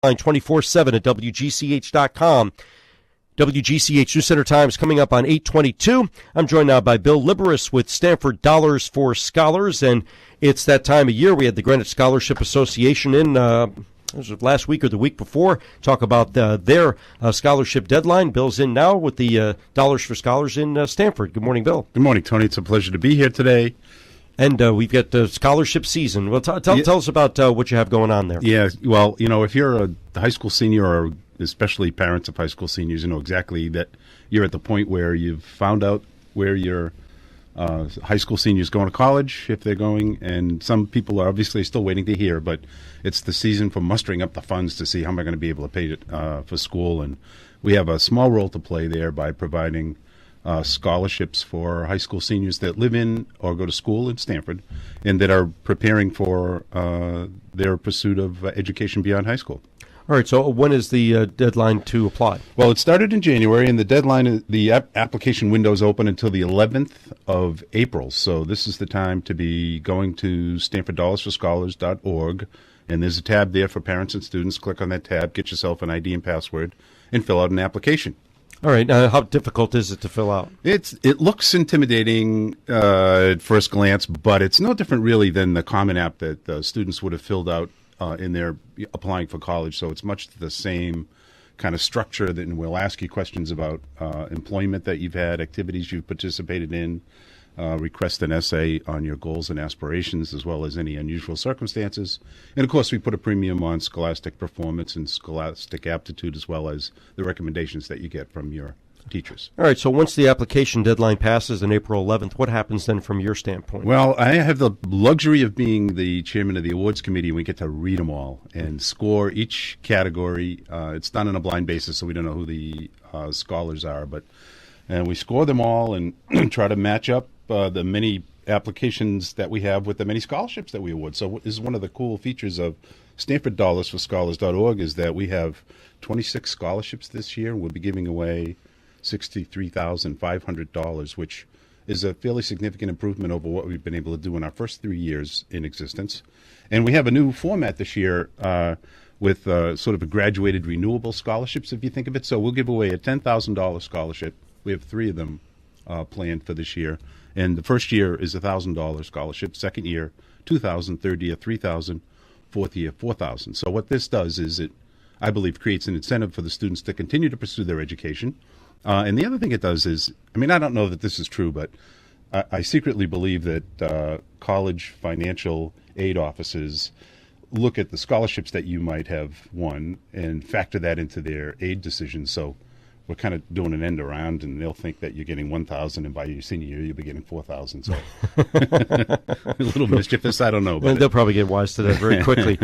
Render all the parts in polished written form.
24/7 at WGCH.com. WGCH News Center Times coming up on 8:22. I'm joined now by Bill Liberis with Stamford Dollars for Scholars, and it's that time of year. We had the Greenwich Scholarship Association in was last week or the week before, talk about their scholarship deadline. Bill's in now with the Dollars for Scholars in Stamford. Good morning, Bill. Good morning, Tony. It's a pleasure to be here today. And we've got scholarship season. Well, tell us about what you have going on there. Yeah, well, if you're a high school senior, or especially parents of high school seniors, you know exactly that you're at the point where you've found out where your high school seniors going to college, if they're going, and some people are obviously still waiting to hear, but it's the season for mustering up the funds to see how am I going to be able to pay it for school, and we have a small role to play there by providing scholarships for high school seniors that live in or go to school in Stamford and that are preparing for their pursuit of education beyond high school. All right, so when is the deadline to apply? Well, it started in January, and the deadline, the application window is open until the 11th of April. So this is the time to be going to StamfordDollarsForScholars.org, and there's a tab there for parents and students. Click on that tab, get yourself an ID and password, and fill out an application. All right. Now, how difficult is it to fill out? It looks intimidating at first glance, but it's no different really than the Common App that students would have filled out in their applying for college. So it's much the same kind of structure. That we'll ask you questions about employment that you've had, activities you've participated in, request an essay on your goals and aspirations, as well as any unusual circumstances. And, of course, we put a premium on scholastic performance and scholastic aptitude, as well as the recommendations that you get from your teachers. All right, so once the application deadline passes on April 11th, what happens then from your standpoint? Well, I have the luxury of being the chairman of the awards committee, and we get to read them all and score each category. It's done on a blind basis, so we don't know who the scholars are, and we score them all and try to match up the many applications that we have with the many scholarships that we award. So this is one of the cool features of StamfordDollarsForScholars.org is that we have 26 scholarships this year. We'll be giving away $63,500, which is a fairly significant improvement over what we've been able to do in our first 3 years in existence. And we have a new format this year with sort of a graduated renewable scholarships, if you think of it. So we'll give away a $10,000 scholarship. We have 3 of them planned for this year. And the first year is a $1,000 scholarship. Second year, $2,000. Third year, $3,000. Fourth year, $4,000. So what this does is it, I believe, creates an incentive for the students to continue to pursue their education. And the other thing it does is, I mean, I don't know that this is true, but I secretly believe that college financial aid offices look at the scholarships that you might have won and factor that into their aid decisions. So we're kind of doing an end around, and they'll think that you're getting $1,000, and by your senior year, you'll be getting $4,000. So a little mischievous, I don't know. But they'll probably get wise to that very quickly.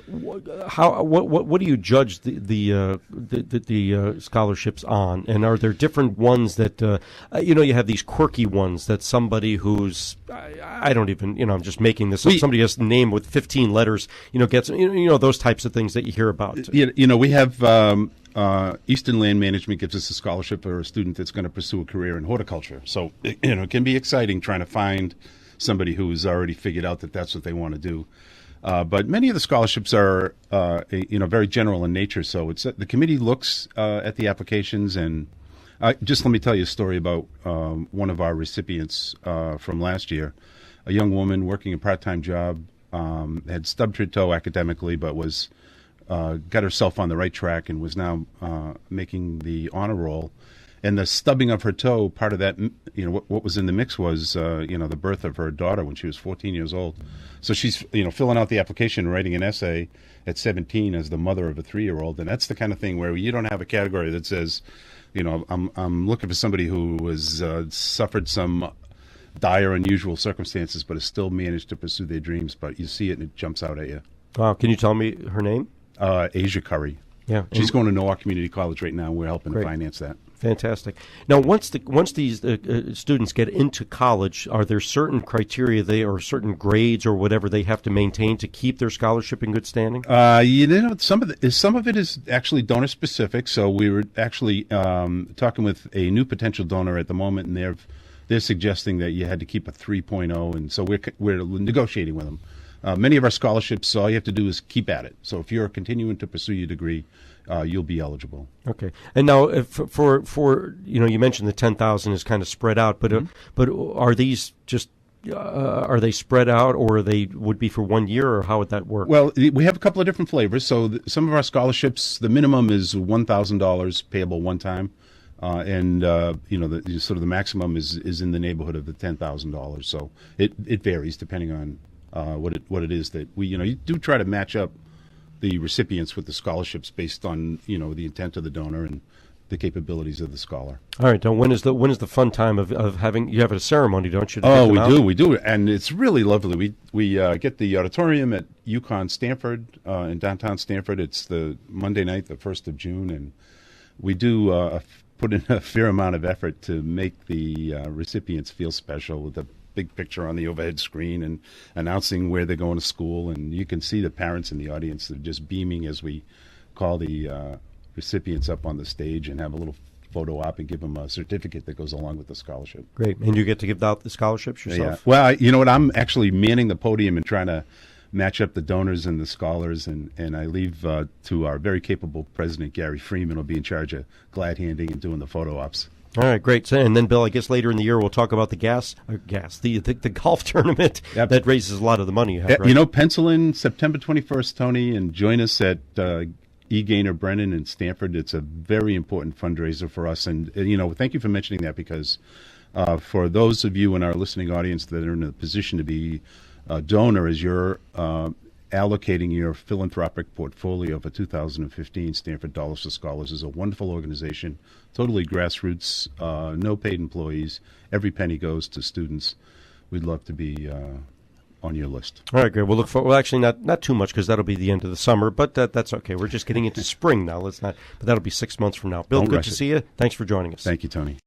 What do you judge the scholarships on, and are there different ones that you have these quirky ones that somebody who's I don't even I'm just making this up, somebody has a name with 15 letters gets those types of things that you hear about. We have Eastern Land Management gives us a scholarship for a student that's going to pursue a career in horticulture. So it can be exciting trying to find somebody who's already figured out that that's what they want to do. But many of the scholarships are, very general in nature. So the committee looks at the applications, and just let me tell you a story about one of our recipients from last year. A young woman working a part-time job, had stubbed her toe academically, but was got herself on the right track and was now making the honor roll. And the stubbing of her toe, part of that, what was in the mix was, the birth of her daughter when she was 14 years old. So she's, filling out the application, writing an essay at 17 as the mother of a 3-year-old. And that's the kind of thing where you don't have a category that says, I'm looking for somebody who has suffered some dire, unusual circumstances, but has still managed to pursue their dreams. But you see it and it jumps out at you. Can you tell me her name? Asia Curry. Yeah, she's going to Norwalk Community College right now. We're helping to finance that. Fantastic. Now, once these students get into college, are there certain criteria or certain grades or whatever they have to maintain to keep their scholarship in good standing? Some of it is actually donor specific. So we were actually talking with a new potential donor at the moment, and they're suggesting that you had to keep a 3.0, and so we're negotiating with them Many of our scholarships, all you have to do is keep at it. So if you're continuing to pursue your degree, you'll be eligible. Okay. And now, if for you mentioned the 10,000 is kind of spread out, but but are these just are they spread out, or they would be for 1 year, or how would that work? Well, we have a couple of different flavors. So some of our scholarships, the minimum is $1,000 payable one time, and the sort of the maximum is in the neighborhood of the $10,000. So it varies depending on what it is that we you do try to match up the recipients with the scholarships based on the intent of the donor and the capabilities of the scholar. All right. Now, when is the fun time of having, you have a ceremony, don't you? We do, and it's really lovely. We get the auditorium at UConn Stamford in downtown Stamford. It's the Monday night, the 1st of June, and we do put in a fair amount of effort to make the recipients feel special with a big picture on the overhead screen and announcing where they're going to school, and you can see the parents in the audience that are just beaming as we call the recipients up on the stage and have a little photo op and give them a certificate that goes along with the scholarship. Great. And you get to give out the scholarships yourself? Yeah. Well, you know what? I'm actually manning the podium and trying to match up the donors and the scholars, and I leave to our very capable president, Gary Freeman, will be in charge of glad handing and doing the photo ops. All right, great. So, and then, Bill, I guess later in the year we'll talk about the the golf tournament that raises a lot of the money you have, right? Pencil in September 21st, Tony, and join us at E. Gaynor Brennan in Stamford. It's a very important fundraiser for us. And thank you for mentioning that, because for those of you in our listening audience that are in a position to be a donor, as you're allocating your philanthropic portfolio for 2015, Stamford Dollars for Scholars is a wonderful organization, totally grassroots, no paid employees. Every penny goes to students. We'd love to be on your list. All right, great. We'll look for. Well, actually, not too much, because that'll be the end of the summer. But that's okay. We're just getting into spring now. But that'll be 6 months from now. Bill, good to see you. Thanks for joining us. Thank you, Tony.